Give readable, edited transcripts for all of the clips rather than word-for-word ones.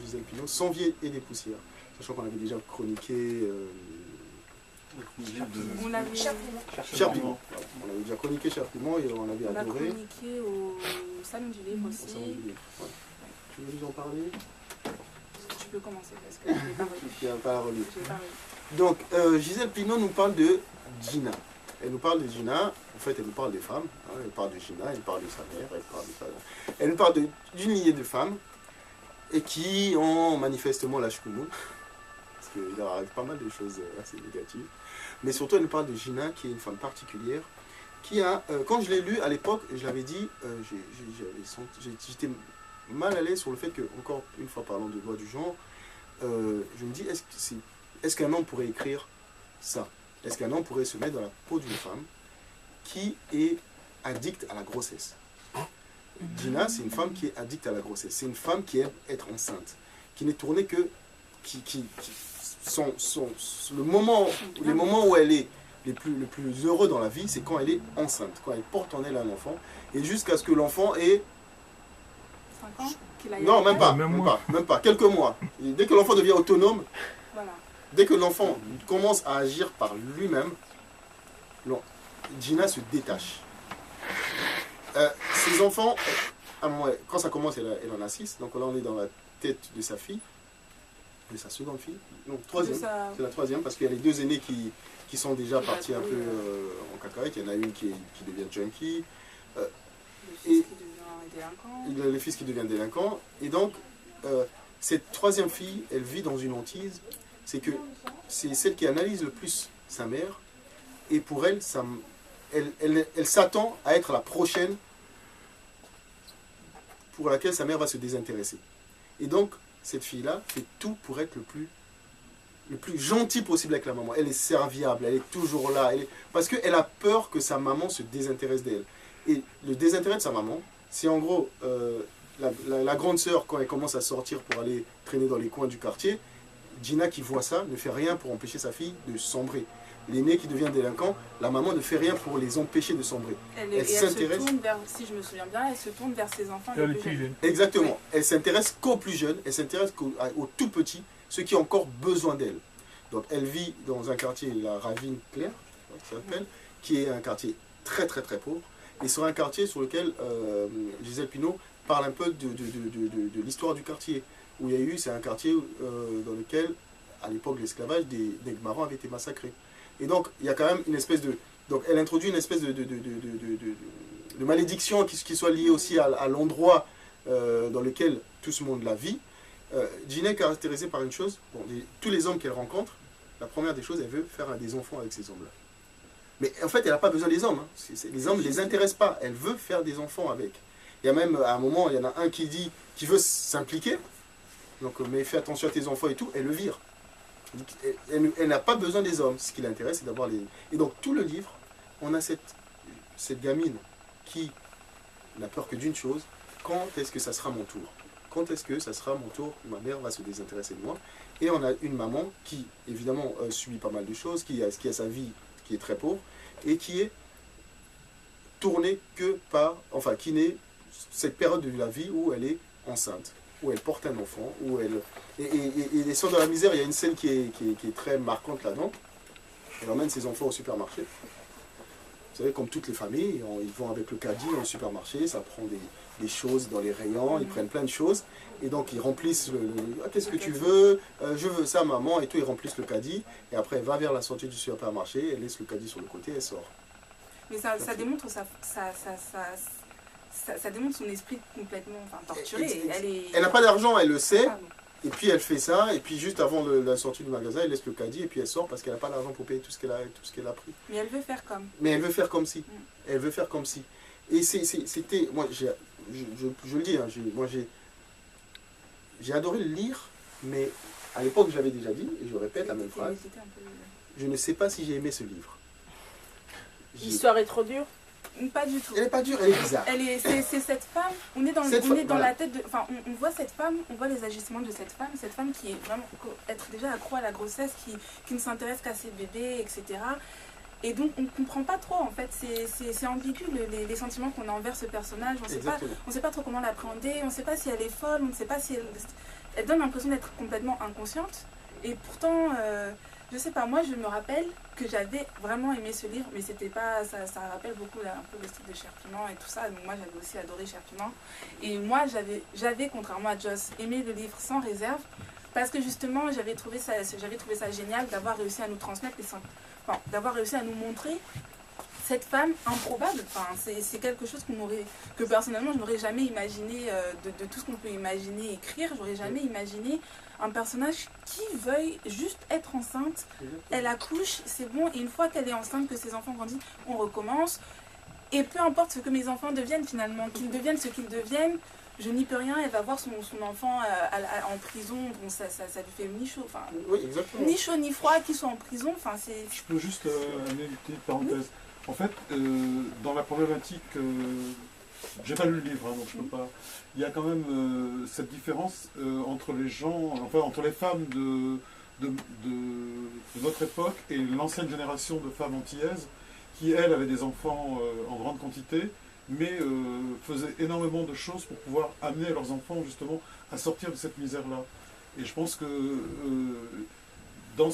Gisèle Pignot, Sans vie et des poussières. Sachant qu'on avait déjà chroniqué... On avait... Cher Piment. On avait déjà chroniqué Cher Piment et on avait adoré. On a chroniqué au Salon du Livre aussi. Au Salon du Livre, ouais. Tu veux nous en parler? Tu peux commencer parce que je n'ai pas relu. Tu n'as pas relu. Je n'ai pas relu. Donc, Gisèle Pignot nous parle de Gina. Elle nous parle de Gina, en fait elle nous parle des femmes, hein, elle parle de Gina, elle parle de sa mère, elle nous parle d'une lignée de femmes et qui ont manifestement la choumoun, parce qu'il leur arrive pas mal de choses assez négatives, mais surtout elle nous parle de Gina qui est une femme particulière, qui a, quand je l'ai lu à l'époque, je l'avais dit, j'étais mal à l'aise sur le fait que, encore une fois parlant de loi du genre, je me dis, est-ce qu'un homme pourrait écrire ça? Est-ce qu'un homme pourrait se mettre dans la peau d'une femme qui est addicte à la grossesse? Gina, c'est une femme qui est addicte à la grossesse. C'est une femme qui aime être enceinte, qui n'est tournée que... les moments où elle est le plus heureux dans la vie, c'est quand elle est enceinte, quand elle porte en elle un enfant, et jusqu'à ce que l'enfant ait... 5 ans Non, même pas, quelques mois. Et dès que l'enfant devient autonome, voilà. Dès que l'enfant commence à agir par lui-même, Gina se détache. Ses enfants, quand ça commence, elle en a 6. Donc là, on est dans la tête de sa fille, de sa seconde fille. Non, troisième. C'est la troisième, parce qu'il y a les 2 aînés qui sont déjà partis un peu en cacahuète. Il y en a une qui devient junkie. Le fils qui devient délinquant. Et donc, cette troisième fille, elle vit dans une hantise. C'est que c'est celle qui analyse le plus sa mère, et pour elle, elle s'attend à être la prochaine pour laquelle sa mère va se désintéresser. Et donc, cette fille-là fait tout pour être le plus gentil possible avec la maman. Elle est serviable, elle est toujours là, parce qu'elle a peur que sa maman se désintéresse d'elle. Et le désintérêt de sa maman, c'est en gros, la grande sœur, quand elle commence à sortir pour aller traîner dans les coins du quartier, Gina qui voit ça ne fait rien pour empêcher sa fille de sombrer. L'aîné qui devient délinquant, la maman ne fait rien pour les empêcher de sombrer. Elle se tourne vers, si je me souviens bien, elle se tourne vers ses enfants les plus jeunes. Exactement. Oui. Elle s'intéresse qu'aux plus jeunes, elle s'intéresse aux tout petits, ceux qui ont encore besoin d'elle. Donc elle vit dans un quartier, la Ravine Claire, ça s'appelle, qui est un quartier très très très pauvre, et c'est un quartier sur lequel Gisèle Pignot parle un peu de l'histoire du quartier. Où il y a eu, c'est un quartier dans lequel, à l'époque de l'esclavage, des marrons avaient été massacrés. Et donc, il y a quand même une espèce de... Donc, elle introduit une espèce de malédiction qui soit liée aussi à l'endroit dans lequel tout ce monde la vit. Gina est caractérisée par une chose, tous les hommes qu'elle rencontre, la première des choses, elle veut faire des enfants avec ces hommes-là. Mais en fait, elle n'a pas besoin des hommes. Hein. Les hommes ne les intéressent pas. Elle veut faire des enfants avec. Il y a même, à un moment, il y en a un qui veut s'impliquer. Donc, mais fais attention à tes enfants et tout, elle le vire. Elle n'a pas besoin des hommes. Ce qui l'intéresse, c'est d'avoir les... Et donc, tout le livre, on a cette gamine qui n'a peur que d'une chose, quand est-ce que ça sera mon tour? Quand est-ce que ça sera mon tour? Ma mère va se désintéresser de moi. Et on a une maman qui, évidemment, subit pas mal de choses, qui a sa vie qui est très pauvre, et qui est tournée que par... Enfin, qui n'est cette période de la vie où elle est enceinte, où elle porte un enfant, où elle... Et les Sœurs de la misère, il y a une scène qui est très marquante là-dedans. Elle emmène ses enfants au supermarché. Vous savez, comme toutes les familles, ils vont avec le caddie au supermarché, ça prend des choses dans les rayons, ils prennent plein de choses. Et donc, ils remplissent qu'est-ce que tu veux? Je veux ça, maman, et tout, ils remplissent le caddie. Et après, elle va vers la sortie du supermarché, elle laisse le caddie sur le côté, elle sort. Mais ça démontre ça démontre son esprit complètement torturé. Elle n'a pas d'argent, elle le sait. Et puis elle fait ça, et puis juste avant la sortie du magasin, elle laisse le caddie, et puis elle sort parce qu'elle n'a pas l'argent pour payer tout ce qu'elle a pris. Mais elle veut faire comme. Mais elle veut faire comme si. Elle veut faire comme si. Et c'était... Moi, je le dis, hein, j'ai adoré le lire, mais à l'époque, je l'avais déjà dit, et je répète la même phrase. Je ne sais pas si j'ai aimé ce livre. L'histoire est trop dure? Pas du tout. Elle n'est pas dure, elle est bizarre. C'est cette femme, on est dans la tête de... Enfin, on voit cette femme, on voit les agissements de cette femme qui est vraiment être déjà accro à la grossesse, qui ne s'intéresse qu'à ses bébés, etc. Et donc, on ne comprend pas trop, en fait. C'est ambigu, les sentiments qu'on a envers ce personnage. On ne sait pas trop comment l'appréhender, on ne sait pas si elle est folle, on ne sait pas si elle... elle donne l'impression d'être complètement inconsciente. Et pourtant, je sais pas, moi je me rappelle que j'avais vraiment aimé ce livre, mais c'était pas, ça rappelle beaucoup un peu le style de Cher Piment et tout ça. Donc moi j'avais aussi adoré Cher Piment. Et moi j'avais, contrairement à Joss, aimé le livre sans réserve, parce que justement j'avais trouvé ça génial d'avoir réussi à nous transmettre d'avoir réussi à nous montrer cette femme improbable. Enfin, c'est quelque chose que personnellement je n'aurais jamais imaginé, de tout ce qu'on peut imaginer écrire. J'aurais jamais imaginé un personnage qui veuille juste être enceinte. Elle accouche, c'est bon, et une fois qu'elle est enceinte, que ses enfants grandissent, on recommence. Et peu importe ce que mes enfants deviennent finalement, qu'ils deviennent ce qu'ils deviennent, je n'y peux rien. Elle va voir son enfant en prison, bon, ça lui fait ni chaud, enfin, ni chaud ni froid qu'ils soient en prison. Enfin, je peux juste amener une petite parenthèse. En fait, dans la problématique, j'ai pas lu le livre, hein, donc je peux pas. Il y a quand même cette différence entre les gens, enfin entre les femmes de notre époque et l'ancienne génération de femmes antillaises qui, elles, avaient des enfants en grande quantité, mais faisaient énormément de choses pour pouvoir amener leurs enfants justement à sortir de cette misère-là. Et je pense que dans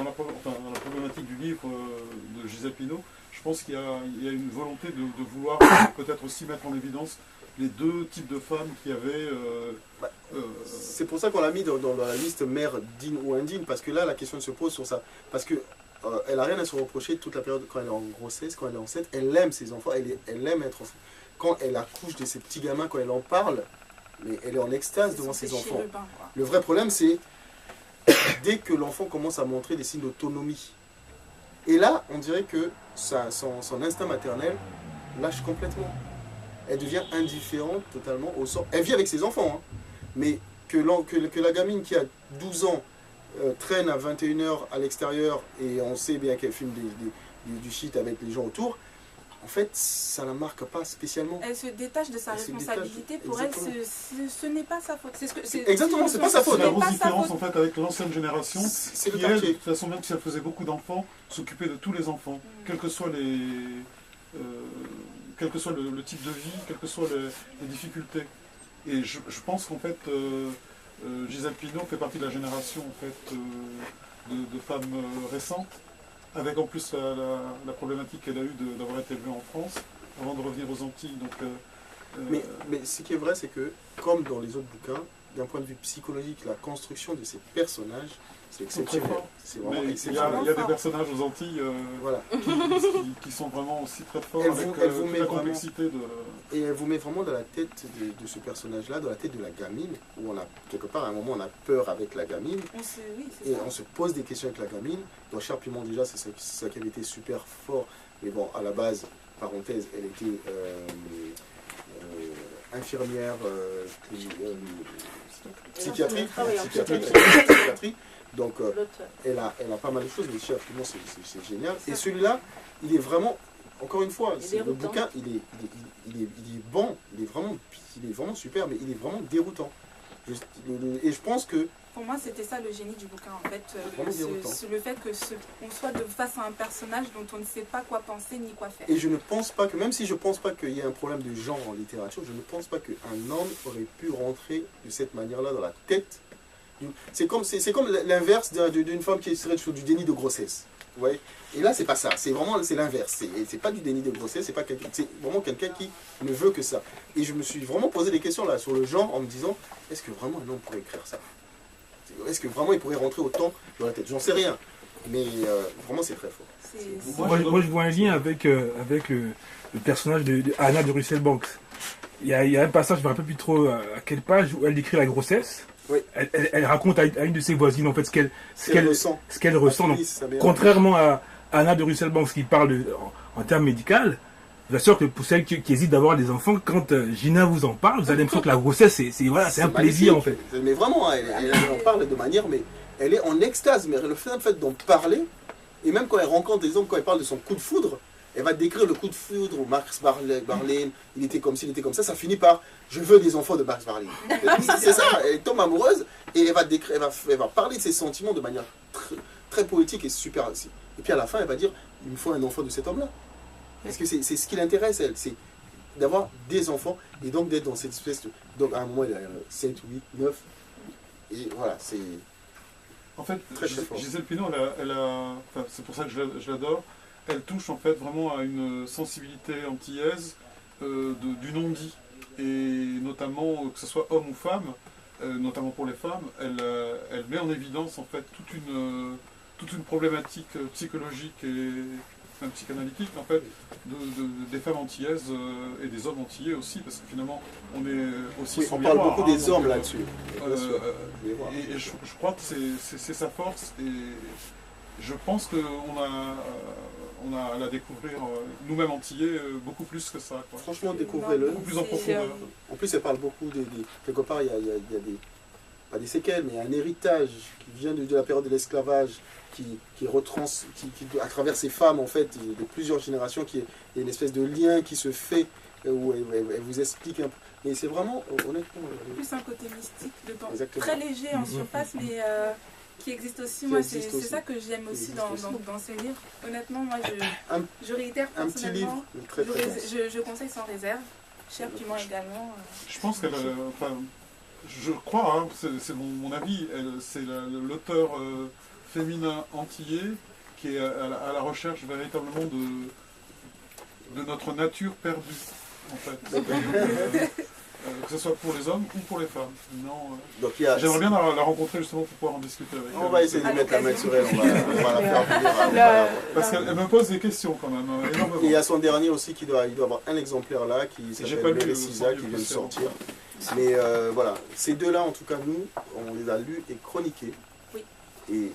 la problématique du livre de Gisèle Pineau, je pense qu'il y a une volonté de vouloir peut-être aussi mettre en évidence les deux types de femmes qui avaient... C'est pour ça qu'on l'a mis dans la liste mère digne ou indigne, parce que là, la question se pose sur ça. Parce que elle n'a rien à se reprocher toute la période quand elle est en grossesse, quand elle est enceinte. Elle aime ses enfants, elle aime être enceinte. Quand elle accouche de ses petits gamins, quand elle en parle, mais elle est en extase devant ses enfants. Le vrai problème, c'est dès que l'enfant commence à montrer des signes d'autonomie. Et là, on dirait que son instinct maternel lâche complètement. Elle devient indifférente totalement au sort. Elle vit avec ses enfants, hein, mais que la gamine qui a 12 ans traîne à 21h à l'extérieur et on sait bien qu'elle fume du shit avec les gens autour, en fait, ça ne la marque pas spécialement. Elle se détache de sa responsabilité. Pour elle, ce n'est pas sa faute. Exactement, c'est pas sa faute. C'est la grosse différence en fait avec l'ancienne génération qui, elle, de toute façon, même si elle faisait beaucoup d'enfants, s'occupait de tous les enfants, quel que soit le type de vie, quelles que soient les difficultés. Et je pense qu'en fait, Gisèle Pineau fait partie de la génération en fait, de femmes récentes, avec en plus la problématique qu'elle a eue d'avoir été élevée en France avant de revenir aux Antilles. Donc, mais ce qui est vrai, c'est que, comme dans les autres bouquins, d'un point de vue psychologique, la construction de ces personnages, c'est exceptionnel. C'est vraiment exceptionnel. Il y a des personnages aux Antilles voilà. qui sont vraiment aussi très forts, elle vous met la complexité Et elle vous met vraiment dans la tête de ce personnage-là, dans la tête de la gamine, où on a, quelque part, à un moment, on a peur avec la gamine. On se pose des questions avec la gamine. Dans Cher Piment, déjà, c'est ça qui avait été super fort. Mais bon, à la base, parenthèse, elle était infirmière, psychiatrie. Donc, elle a pas mal de choses, mais Cher Piment, c'est génial. Et celui-là, il est vraiment, encore une fois, le bouquin, il est bon, il est vraiment super, mais il est vraiment déroutant. Et je pense que... Pour moi, c'était ça le génie du bouquin, en fait. Le fait qu'on soit face à un personnage dont on ne sait pas quoi penser ni quoi faire. Et je ne pense pas que, même si je ne pense pas qu'il y ait un problème de genre en littérature, je ne pense pas qu'un homme aurait pu rentrer de cette manière-là dans la tête. C'est comme l'inverse d'une femme qui serait sur du déni de grossesse. Vous voyez? Et là, c'est pas ça. C'est l'inverse. C'est pas du déni de grossesse. C'est vraiment quelqu'un qui ne veut que ça. Et je me suis vraiment posé des questions là sur le genre en me disant, est-ce que vraiment un homme pourrait écrire ça? Est-ce que vraiment il pourrait rentrer autant dans la tête? J'en sais rien. Mais vraiment, c'est très fort. Moi, je vois un lien avec le personnage de Anna de Russell Banks. Il y a un passage, je ne me rappelle plus trop à quelle page, où elle décrit la grossesse. Oui. Elle raconte à une de ses voisines en fait ce qu'elle ressent. Donc, ça contrairement à Anna de Russell Banks qui parle en termes médicaux, je vous assure que pour celles qui hésitent d'avoir des enfants, quand Gina vous en parle, vous avez l'impression que la grossesse c'est un plaisir en fait. Mais vraiment, elle en parle de manière, mais elle est en extase. Mais le fait d'en parler, et même quand elle rencontre des hommes, quand elle parle de son coup de foudre, elle va décrire le coup de foudre où Max Barlane, il était comme ci, il était comme ça finit par « je veux des enfants de Max Barlane ». C'est ça, elle tombe amoureuse et elle va parler de ses sentiments de manière très poétique et super aussi. Et puis à la fin, elle va dire « il me faut un enfant de cet homme-là ». Parce que c'est ce qui l'intéresse, elle, c'est d'avoir des enfants et donc d'être dans cette espèce de... Donc à un moment, il y a 7, 8, 9... et voilà, c'est... En fait, Très, très fort. Gisèle Pineau, enfin, c'est pour ça que je l'adore, elle touche en fait vraiment à une sensibilité antillaise du non-dit. Et notamment, que ce soit homme ou femme, notamment pour les femmes, elle met en évidence en fait toute une problématique psychologique et même psychanalytique en fait, des femmes antillaises et des hommes antillais aussi, parce que finalement on est aussi Oui, son on parle miroir, beaucoup hein, des donc, hommes là-dessus. Bien sûr. et je crois que c'est sa force, et je pense qu'on a à la découvrir, nous-mêmes antillais, beaucoup plus que ça, quoi. Franchement, découvrez-le. Beaucoup plus en profondeur. En plus, elle parle beaucoup quelque part, il y a des, pas des séquelles, mais un héritage qui vient de la période de l'esclavage, qui à travers ces femmes, en fait, de plusieurs générations, il y a une espèce de lien qui se fait, où elle vous explique un peu. Et c'est vraiment, honnêtement... Plus un côté mystique dedans. Exactement. Très léger en surface, mais qui existe aussi. Moi, c'est ça que j'aime aussi dans ces livres. Honnêtement, moi, je réitère Un petit livre, personnellement. très très bon. Je conseille sans réserve. Cher Piment également. Je pense qu'elle, enfin, je crois, hein, c'est mon avis, c'est l'auteur féminin antillais qui est à la recherche véritablement de notre nature perdue, en fait. Que ce soit pour les hommes ou pour les femmes. J'aimerais bien la rencontrer justement pour pouvoir en discuter avec elle. On va essayer de mettre la main sur elle, on va la faire venir. Parce qu'elle me pose des questions quand même, énormément. Et il y a son dernier aussi, il doit avoir un exemplaire là, qui J'ai s'appelle pas lu Le Cisa, qui vient de sortir. Mais voilà, ces deux-là, en tout cas, nous, on les a lus et chroniqués. Oui. Et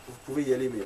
vous pouvez y aller, mais